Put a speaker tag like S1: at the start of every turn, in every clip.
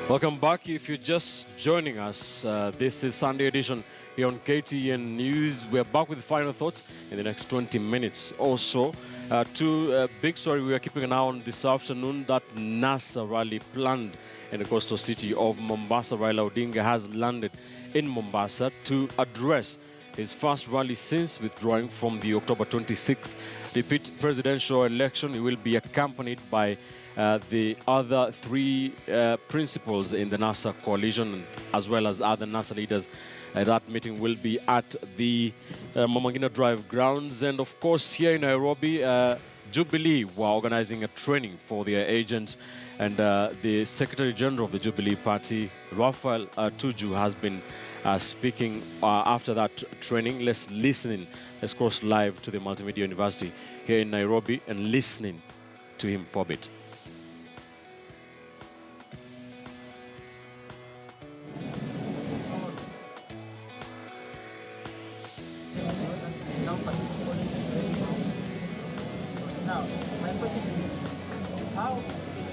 S1: Welcome back. If you're just joining us, this is Sunday edition here on KTN News. We're back with final thoughts in the next 20 minutes or so. Two big story we are keeping an eye on this afternoon, that NASA rally planned in the coastal city of Mombasa. Raila Odinga has landed in Mombasa to address his first rally since withdrawing from the October 26th repeat presidential election. He will be accompanied by the other three principals in the NASA coalition, as well as other NASA leaders. That meeting will be at the Mama Ngina Drive grounds. And of course, here in Nairobi, Jubilee were organizing a training for their agents. And the Secretary General of the Jubilee Party, Raphael Tuju, has been speaking after that training. Let's listen in. Let's cross live to the Multimedia University here in Nairobi and listening to him for a bit.
S2: Now, my question is, how if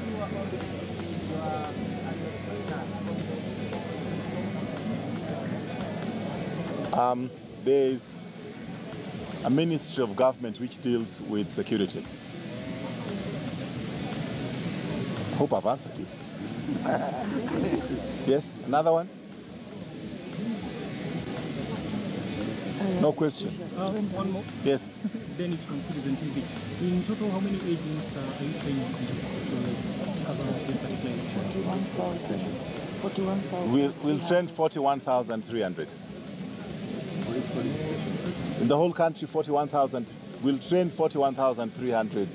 S2: you are
S3: there is a ministry of government which deals with security. Hope I've answered you. Yes, another one? No question.
S2: one more?
S3: Yes.
S2: Then it's from Citizen TV. In total, how many agents are you training to cover this particular election?
S3: 41,000. We'll train 41,300. In the whole country, 41,000. We'll train 41,300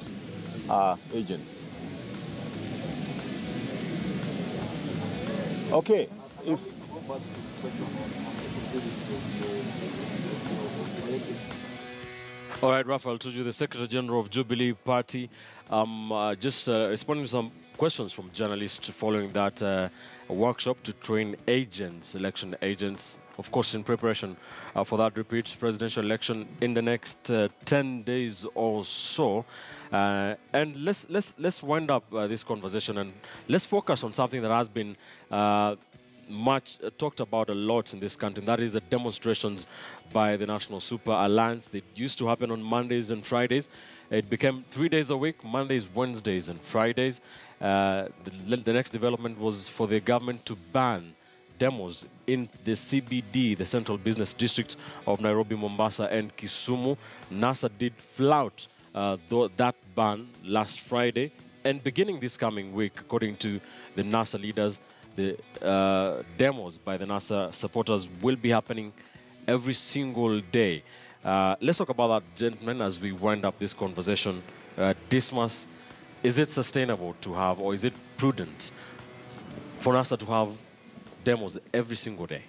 S3: agents. Okay.
S1: All right, Raphael Tuju, the Secretary General of Jubilee Party, just responding to some questions from journalists following that workshop to train agents, election agents, of course, in preparation for that repeat presidential election in the next 10 days or so. And let's wind up this conversation and let's focus on something that has been much talked about a lot in this country, and that is the demonstrations by the National Super Alliance. They used to happen on Mondays and Fridays. It became 3 days a week, Mondays, Wednesdays, and Fridays. The next development was for the government to ban demos in the CBD, the Central Business Districts of Nairobi, Mombasa, and Kisumu. NASA did flout that ban last Friday, and beginning this coming week, according to the NASA leaders, the demos by the NASA supporters will be happening every single day. Let's talk about that, gentlemen, as we wind up this conversation. Dismas, is it sustainable to have, or is it prudent for NASA to have demos every single day?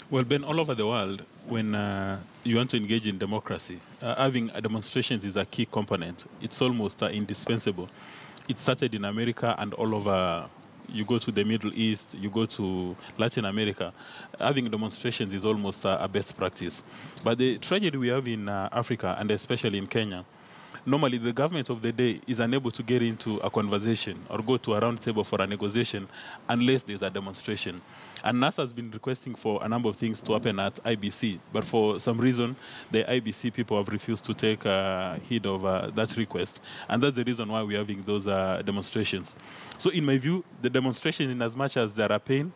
S4: Well, Ben, all over the world, when you want to engage in democracy, having demonstrations is a key component. It's almost indispensable. It started in America and all over. You go to the Middle East, you go to Latin America, having demonstrations is almost a best practice. But the tragedy we have in Africa, and especially in Kenya, normally the government of the day is unable to get into a conversation or go to a round table for a negotiation unless there's a demonstration. And NASA has been requesting for a number of things to happen at IBC, but for some reason, the IBC people have refused to take heed of that request. And that's the reason why we're having those demonstrations. So in my view, the demonstration, in as much as there are pain,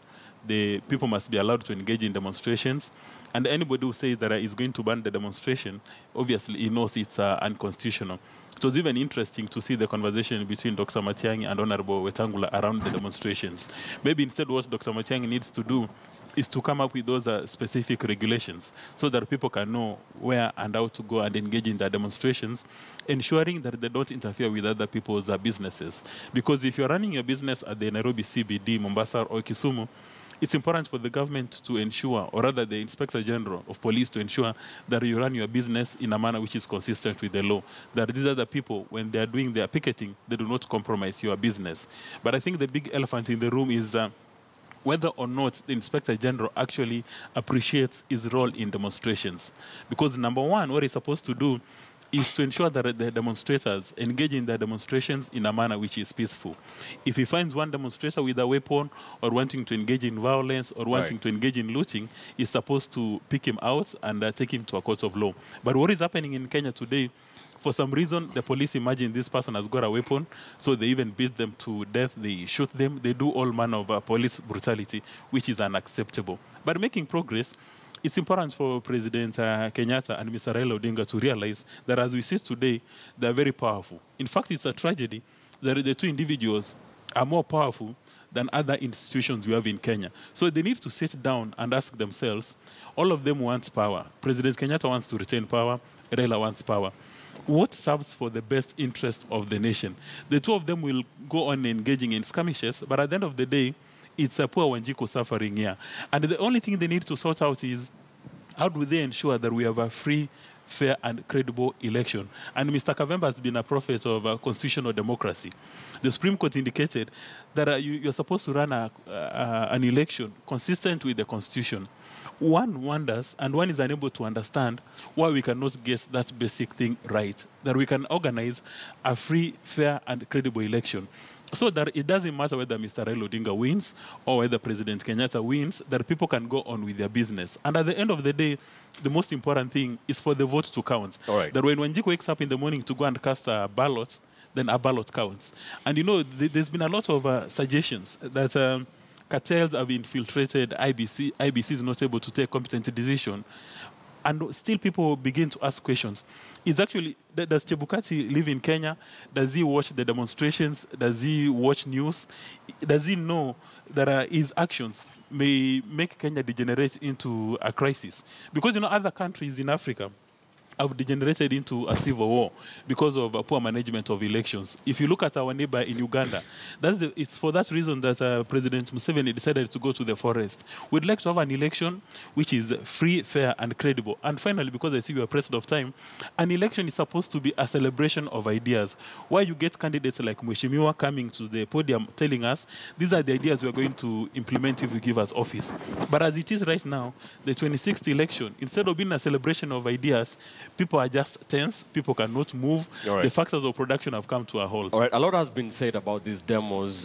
S4: the people must be allowed to engage in demonstrations. And anybody who says that is going to ban the demonstration, obviously he knows it's unconstitutional. It was even interesting to see the conversation between Dr. Matiang'i and Honorable Wetangula around the demonstrations. Maybe instead what Dr. Matiang'i needs to do is to come up with those specific regulations so that people can know where and how to go and engage in their demonstrations, ensuring that they don't interfere with other people's businesses. Because if you're running your business at the Nairobi CBD, Mombasa, or Kisumu, it's important for the government to ensure, or rather the Inspector General of Police to ensure that you run your business in a manner which is consistent with the law. That these are the people, when they are doing their picketing, they do not compromise your business. But I think the big elephant in the room is whether or not the Inspector General actually appreciates his role in demonstrations. Because number one, what he's supposed to do is to ensure that the demonstrators engage in their demonstrations in a manner which is peaceful. If he finds one demonstrator with a weapon or wanting to engage in violence or wanting to engage in looting, he's supposed to pick him out and take him to a court of law. But what is happening in Kenya today, for some reason, the police imagine this person has got a weapon, so they even beat them to death, they shoot them, they do all manner of police brutality, which is unacceptable. But making progress, it's important for President Kenyatta and Mr. Raila Odinga to realize that as we see today, they're very powerful. In fact, it's a tragedy that the two individuals are more powerful than other institutions we have in Kenya. So they need to sit down and ask themselves, all of them want power. President Kenyatta wants to retain power, Raila wants power. What serves for the best interest of the nation? The two of them will go on engaging in skirmishes, but at the end of the day, it's a poor Wanjiku suffering here. And the only thing they need to sort out is how do they ensure that we have a free, fair, and credible election? And Mr. Kavemba has been a prophet of constitutional democracy. The Supreme Court indicated that you're supposed to run an election consistent with the Constitution. One wonders, and one is unable to understand why we cannot get that basic thing right, that we can organize a free, fair, and credible election. So that it doesn't matter whether Mr. Raila Odinga wins or whether President Kenyatta wins, that people can go on with their business. And at the end of the day, the most important thing is for the vote to count. That when Wanjiku wakes up in the morning to go and cast a ballot, then a ballot counts. And you know, there's been a lot of suggestions that cartels have infiltrated IEBC. IEBC is not able to take competent decision. And still people begin to ask questions. Is actually, does Chebukati live in Kenya? Does he watch the demonstrations? Does he watch news? Does he know that his actions may make Kenya degenerate into a crisis? Because, you know, other countries in Africa have degenerated into a civil war because of poor management of elections. If you look at our neighbor in Uganda, it's for that reason that President Museveni decided to go to the forest. We'd like to have an election which is free, fair, and credible. And finally, because I see we are pressed of time, an election is supposed to be a celebration of ideas, where you get candidates like Mheshimiwa coming to the podium telling us, these are the ideas we are going to implement if we give us office. But as it is right now, the 26th election, instead of being a celebration of ideas, people are just tense. People cannot move. The factors of production have come to a halt.
S1: All right. A lot has been said about these demos.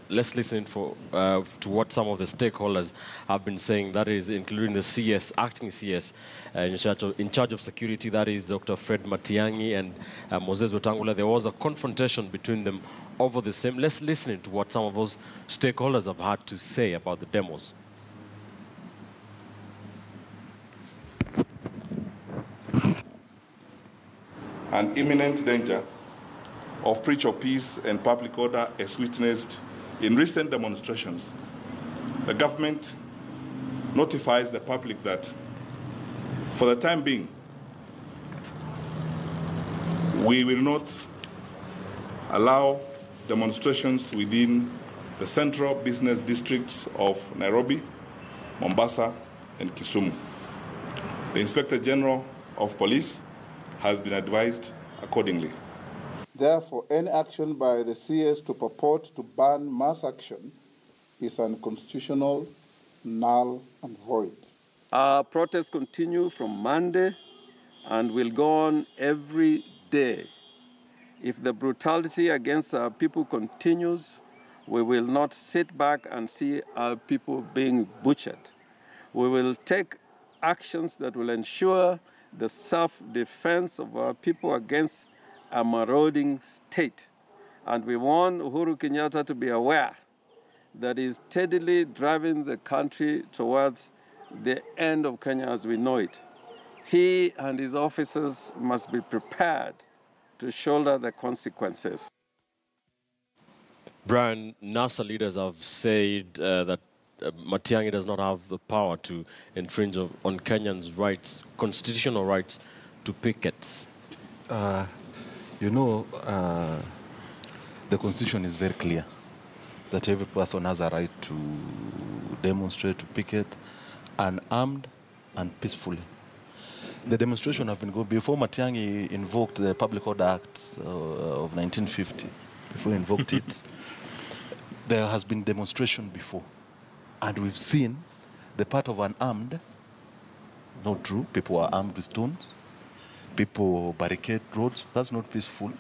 S1: Let's listen to what some of the stakeholders have been saying. That is, including the CS, acting CS in charge of security. That is Dr. Fred Matiang'i and Moses Wetangula. There was a confrontation between them over the same. Let's listen to what some of those stakeholders have had to say about the demos.
S5: An imminent danger of breach of peace and public order as witnessed in recent demonstrations. The government notifies the public that for the time being, we will not allow demonstrations within the central business districts of Nairobi, Mombasa, and Kisumu. The Inspector General of Police has been advised accordingly.
S6: Therefore, any action by the CS to purport to ban mass action is unconstitutional, null, and void.
S7: Our protests continue from Monday and will go on every day. If the brutality against our people continues, we will not sit back and see our people being butchered. We will take actions that will ensure the self-defense of our people against a marauding state. And we want Uhuru Kenyatta to be aware that he's steadily driving the country towards the end of Kenya as we know it. He and his officers must be prepared to shoulder the consequences.
S1: Brian, NASA leaders have said that Matiang'i does not have the power to infringe on Kenyans' rights, constitutional rights, to picket.
S8: You know, the Constitution is very clear that every person has a right to demonstrate, to picket, unarmed and peacefully. The demonstration have been going before Matiang'i invoked the Public Order Act of 1950. Before he invoked it, there has been demonstration before. And we've seen the part of unarmed, not true, people are armed with stones. People barricade roads. That's not peaceful.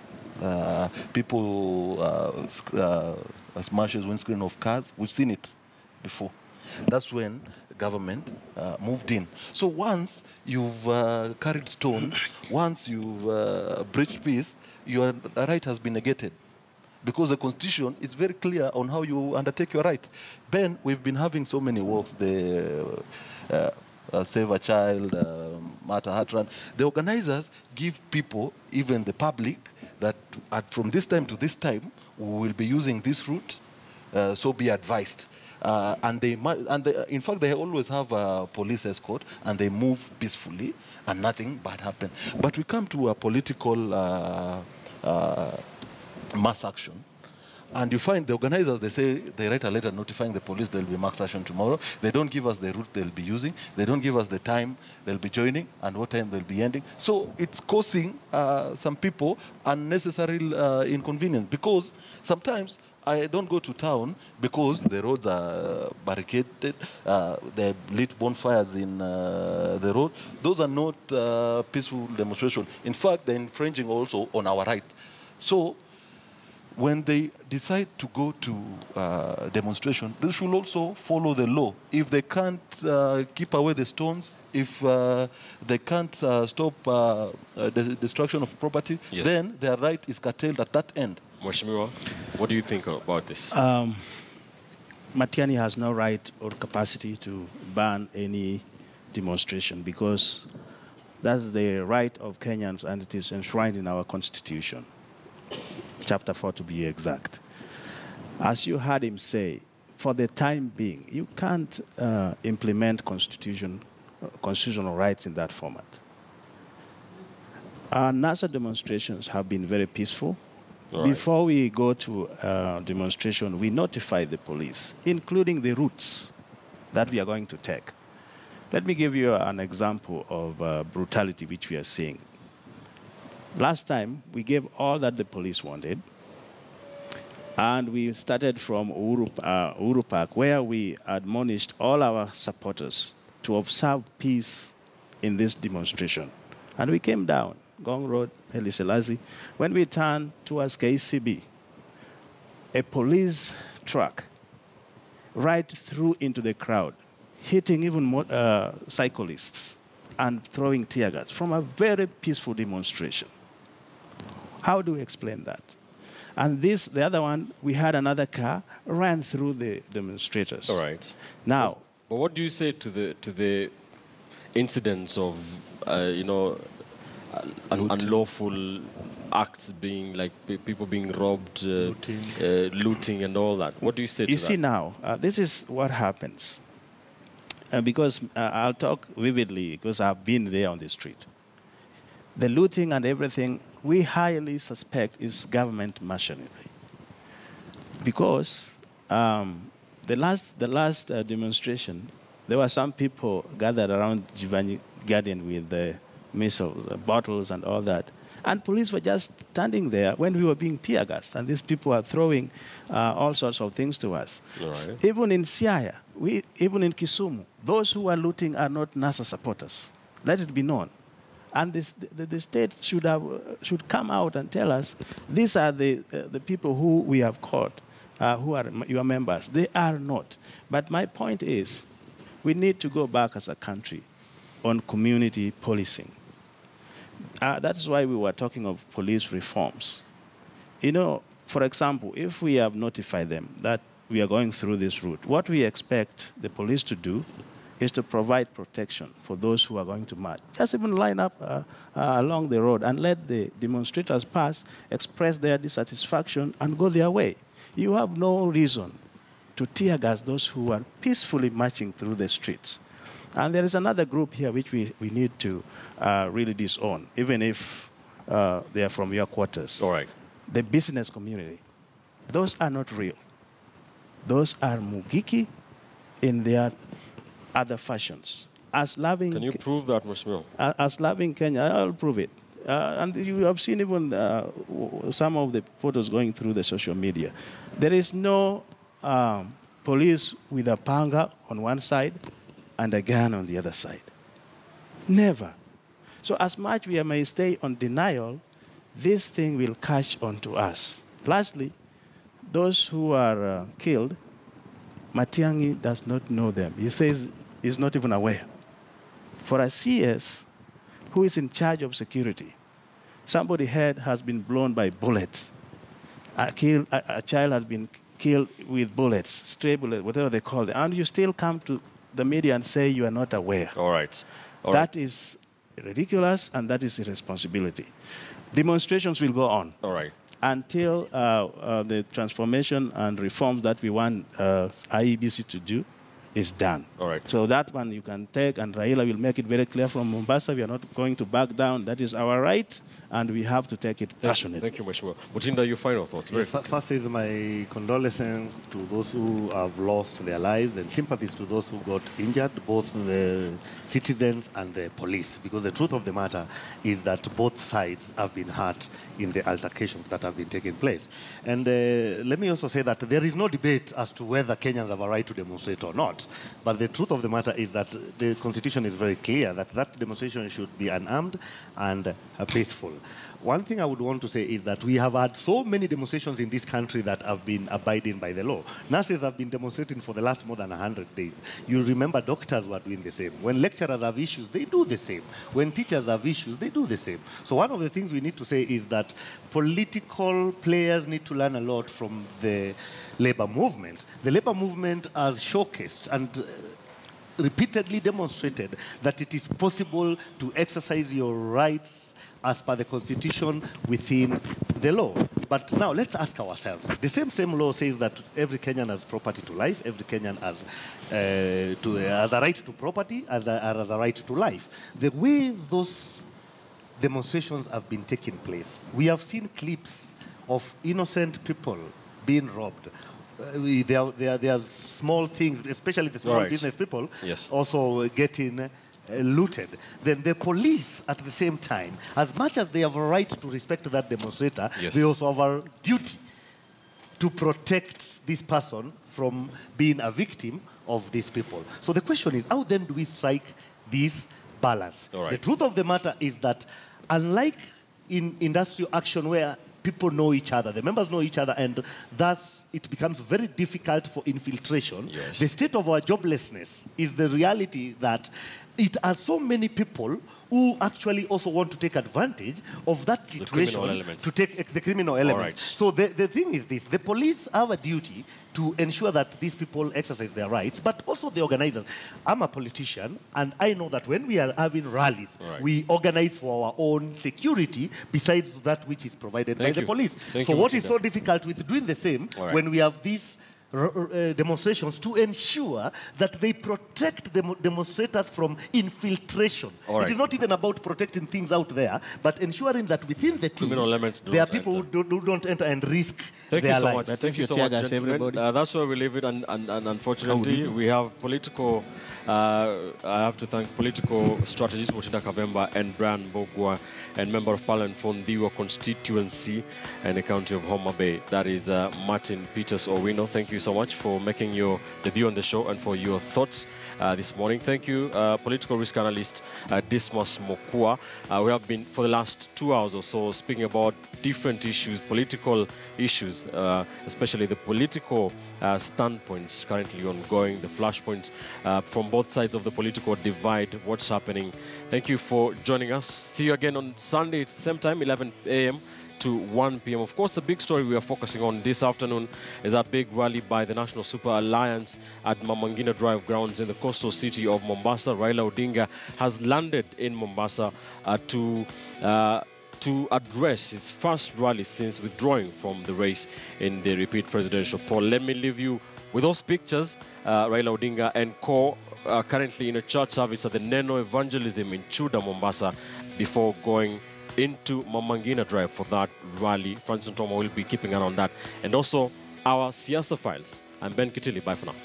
S8: People smashes windscreen of cars. We've seen it before. That's when the government moved in. So once you've carried stone, once you've breached peace, your right has been negated. Because the Constitution is very clear on how you undertake your right. Ben, we've been having so many walks, the Save a Child, Martha Hatran. The organizers give people, even the public, that from this time to this time, we will be using this route, so be advised. In fact, they always have a police escort, and they move peacefully, and nothing bad happens. But we come to a political mass action, and you find the organizers, they write a letter notifying the police there will be mass action tomorrow. They don't give us the route they'll be using. They don't give us the time they'll be joining and what time they'll be ending. So it's causing some people unnecessary inconvenience, because sometimes I don't go to town because the roads are barricaded, they lit bonfires in the road. Those are not peaceful demonstrations. In fact, they're infringing also on our right. So when they decide to go to demonstration, they should also follow the law. If they can't keep away the stones, if they can't stop the destruction of property, yes, then their right is curtailed at that end.
S1: Mheshimiwa, what do you think about this?
S9: Matiang'i has no right or capacity to ban any demonstration, because that's the right of Kenyans, and it is enshrined in our constitution. Chapter 4 to be exact. As you heard him say, for the time being, you can't implement constitutional rights in that format. Our NASA demonstrations have been very peaceful. Right. Before we go to demonstration, we notify the police, including the routes that we are going to take. Let me give you an example of brutality which we are seeing. Last time, we gave all that the police wanted, and we started from Uhuru Park, where we admonished all our supporters to observe peace in this demonstration. And we came down, Gong Road, Haile Selassie. When we turned towards KCB, a police truck right through into the crowd, hitting even more cyclists and throwing tear gas from a very peaceful demonstration. How do we explain that? And this, the other one, we had another car ran through the demonstrators.
S1: All right.
S9: Now,
S1: but what do you say to the incidents of unlawful acts, being like people being robbed, looting, and all that? What do you say to that?
S9: You see now, this is what happens. Because I'll talk vividly, because I've been there on the street. The looting and everything, we highly suspect is government machinery. Because the last demonstration, there were some people gathered around Giovanni Guardian with the missiles, bottles and all that. And police were just standing there when we were being tear gassed. And these people are throwing all sorts of things to us. Right. Even in Siaya, even in Kisumu, those who are looting are not NASA supporters. Let it be known. And the state should come out and tell us, these are the people who we have caught, who are your members. They are not. But my point is, we need to go back as a country on community policing. That's why we were talking of police reforms. You know, for example, if we have notified them that we are going through this route, what we expect the police to do is to provide protection for those who are going to march. Just even line up along the road and let the demonstrators pass, express their dissatisfaction, and go their way. You have no reason to tear gas those who are peacefully marching through the streets. And there is another group here which we need to really disown, even if they are from your quarters.
S1: All right.
S9: The business community. Those are not real. Those are Mugiki in their other fashions. As loving,
S1: can you prove that, Mheshimiwa?
S9: As loving Kenya, I'll prove it. And you have seen even some of the photos going through the social media. There is no police with a panga on one side and a gun on the other side. Never. So as much we may stay on denial, this thing will catch on to us. Lastly, those who are killed, Matiang'i does not know them. He says he's not even aware. For a CS who is in charge of security, somebody's head has been blown by bullet. A child has been killed with bullets, stray bullets, whatever they call it, and you still come to the media and say you are not aware.
S1: All right.
S9: That is ridiculous, and that is irresponsibility. Demonstrations will go on.
S1: All right.
S9: Until the transformation and reforms that we want IEBC to do is done.
S1: All right.
S9: So that one you can take, and Raila will make it very clear from Mombasa, we are not going to back down. That is our right, and we have to take it passionately.
S1: Thank you, Mheshimiwa. Mutinda, your final thoughts.
S10: Yes, first is my condolences to those who have lost their lives, and sympathies to those who got injured, both the citizens and the police, because the truth of the matter is that both sides have been hurt in the altercations that have been taking place. And let me also say that there is no debate as to whether Kenyans have a right to demonstrate or not. But the truth of the matter is that the Constitution is very clear that that demonstration should be unarmed and peaceful. One thing I would want to say is that we have had so many demonstrations in this country that have been abiding by the law. Nurses have been demonstrating for the last more than 100 days. You remember doctors were doing the same. When lecturers have issues, they do the same. When teachers have issues, they do the same. So one of the things we need to say is that political players need to learn a lot from the labor movement. The labor movement has showcased and repeatedly demonstrated that it is possible to exercise your rights as per the Constitution within the law. But now let's ask ourselves. The same law says that every Kenyan has property to life, every Kenyan has a right to property, has a right to life. The way those demonstrations have been taking place, we have seen clips of innocent people being robbed. There are small things, especially the small business people, also getting looted. Then the police, at the same time, as much as they have a right to respect that demonstrator, they also have a duty to protect this person from being a victim of these people. So the question is, how then do we strike this balance? The truth of the matter is that, unlike in industrial action where people know each other, the members know each other, and thus it becomes very difficult for infiltration. The state of our joblessness is the reality that it has so many people who actually also want to take advantage of that situation to take the criminal elements. So the thing is this: the police have a duty to ensure that these people exercise their rights, but also the organizers. I'm a politician, and I know that when we are having rallies, we organize for our own security besides that which is provided by the police. So what is so difficult with doing the same when we have these demonstrations to ensure that they protect the demonstrators from infiltration. It is not even about protecting things out there, but ensuring that within the team, there are people who don't enter and risk their lives.
S1: Thank you so much, gentlemen. That's where we leave it, and unfortunately, we have political... I have to thank political strategist Mutinda Kavemba and Brian Bogwa, and Member of Parliament from Ndiwa constituency and the county of Homa Bay. That is Martin Peters Owino. Thank you so much for making your debut on the show and for your thoughts this morning. Thank you, political risk analyst Dismas Mokua. We have been, for the last 2 hours or so, speaking about different issues, political issues, especially the political standpoints currently ongoing, the flashpoints from both sides of the political divide, what's happening. Thank you for joining us. See you again on Sunday at the same time, 11 a.m. to 1 p.m. Of course, the big story we are focusing on this afternoon is a big rally by the National Super Alliance at Mamangina Drive grounds in the coastal city of Mombasa. Raila Odinga has landed in Mombasa to address his first rally since withdrawing from the race in the repeat presidential poll. Let me leave you with those pictures. Raila Odinga and co currently in a church service at the Neno Evangelism in Chuda, Mombasa, before going into Mamangina Drive for that rally. Francis Ntoma will be keeping an eye on that. And also our Siasa Files. I'm Ben Kitili. Bye for now.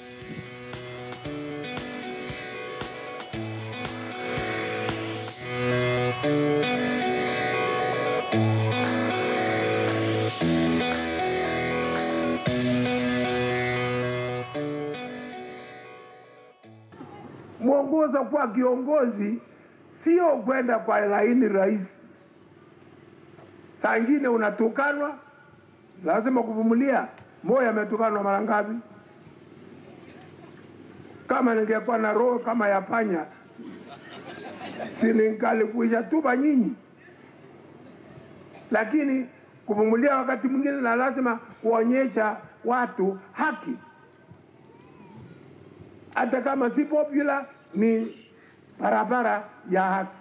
S11: Mwongoza kwa kiongozi sio kwenda kwa laini rahisi. Saa ingine unatukanwa, lazima kuvumilia. Moyo ametukanwa mara ngapi? Kama ningekuwa na roho kama ya panya, singalikuisha tupa nyinyi. Lakini kuvumilia wakati mwingine na lazima kuonyesha watu haki. Hata kama si popular, ni barabara ya haki.